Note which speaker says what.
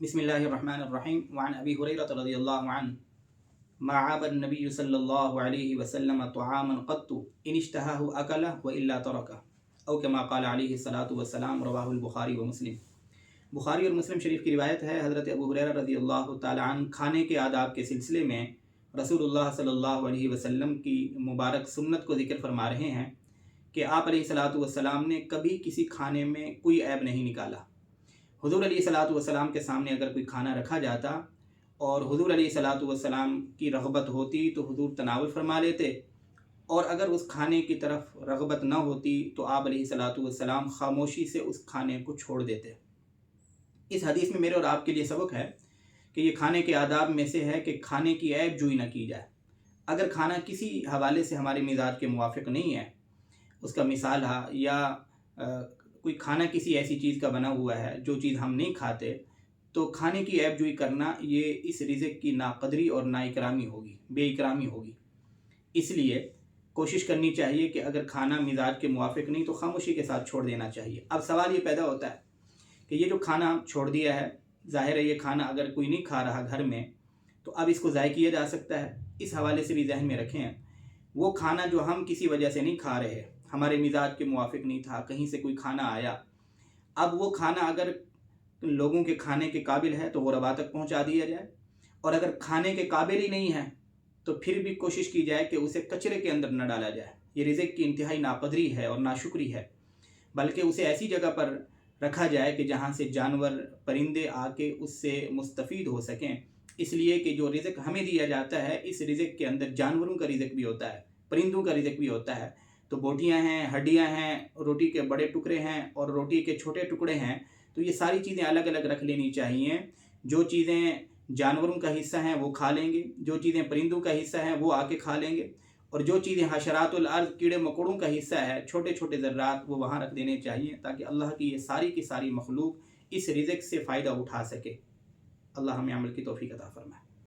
Speaker 1: बिस्मिल्लाहिर्रहमानिर्रहीम वअन अबी हुरैरह रज़ियल्लाहु अन्हु मा आबा नबी सल्लल्लाहु अलैहि वसल्लम तुआमन क़त्तु इन इश्तहाहु अकला व इल्ला तरका औ कमा क़ाल अलैहि सलातु वस्सलाम रवाहुल बुखारी व मुस्लिम। बुखारी और मुस्लिम शरीफ की रिवायत है। हज़रत अबू हुरैरा रज़ियल्लाहु ताला अन्हु खाने के आदाब के सिलसिले में रसूलुल्लाह सल्लल्लाहु अलैहि वसल्लम की मुबारक सुन्नत को ज़िक्र फरमा रहे हैं कि आप अलैहिस्सलातु वस्सलाम ने कभी किसी खाने में कोई ऐब नहीं निकाला। हुज़ूर अलैहिस्सलातु वस्सलाम के सामने अगर कोई खाना रखा जाता और हुज़ूर अलैहिस्सलातु वस्सलाम की रग़बत होती तो हुज़ूर तनावुल फरमा लेते, और अगर उस खाने की तरफ रग़बत न होती तो आप अलैहिस्सलातु वस्सलाम खामोशी से उस खाने को छोड़ देते। इस हदीस में मेरे और आपके लिए सबक है कि ये खाने के आदाब में से है कि खाने की ऐब जोई न की जाए। अगर खाना किसी हवाले से हमारे मिजाज के मुवाफ़िक नहीं है, उसका मिसाल है या कोई खाना किसी ऐसी चीज़ का बना हुआ है जो चीज़ हम नहीं खाते, तो खाने की ऐब जोई करना ये इस रिज़्क़ की नाक़दरी और नाइकरामी होगी, बेइकरामी होगी। इसलिए कोशिश करनी चाहिए कि अगर खाना मिजाज के मुवाफ़िक नहीं तो खामोशी के साथ छोड़ देना चाहिए। अब सवाल ये पैदा होता है कि ये जो खाना छोड़ दिया है, ज़ाहिर है ये खाना अगर कोई नहीं खा रहा घर में तो अब इसको ज़ाय किया जा सकता है। इस हवाले से भी ज़हन में रखें, वो खाना जो हम किसी वजह से नहीं खा रहे, हमारे मिजाज के मुवाफ़िक नहीं था, कहीं से कोई खाना आया, अब वो खाना अगर लोगों के खाने के काबिल है तो ग़ुरबा तक पहुँचा दिया जाए, और अगर खाने के काबिल ही नहीं है तो फिर भी कोशिश की जाए कि उसे कचरे के अंदर न डाला जाए। ये रिज़्क़ की इंतहाई नाक़दरी है और नाशुक्री है, बल्कि उसे ऐसी जगह पर रखा जाए कि जहाँ से जानवर परिंदे आके उससे मुस्तफ़ीद हो सकें। इसलिए कि जो रिज़्क़ हमें दिया जाता है, इस रिज़्क़ के अंदर जानवरों का रिज़्क़ भी होता है, परिंदों का रिज़्क़ भी होता है। तो बोटियाँ हैं, हड्डियाँ हैं, रोटी के बड़े टुकड़े हैं और रोटी के छोटे टुकड़े हैं, तो ये सारी चीज़ें अलग अलग रख लेनी चाहिए। जो चीज़ें जानवरों का हिस्सा हैं वो खा लेंगे, जो चीज़ें परिंदों का हिस्सा हैं वो आके खा लेंगे, और जो चीज़ें हशरातुल अर्ज़ कीड़े मकोड़ों का हिस्सा है, छोटे छोटे ज़र्रात, वो वहाँ रख देने चाहिए ताकि अल्लाह की ये सारी की सारी मखलूक इस रिज़्क़ से फ़ायदा उठा सके। अल्लाह हमें अमल की तौफ़ीक़ अता फ़रमाए।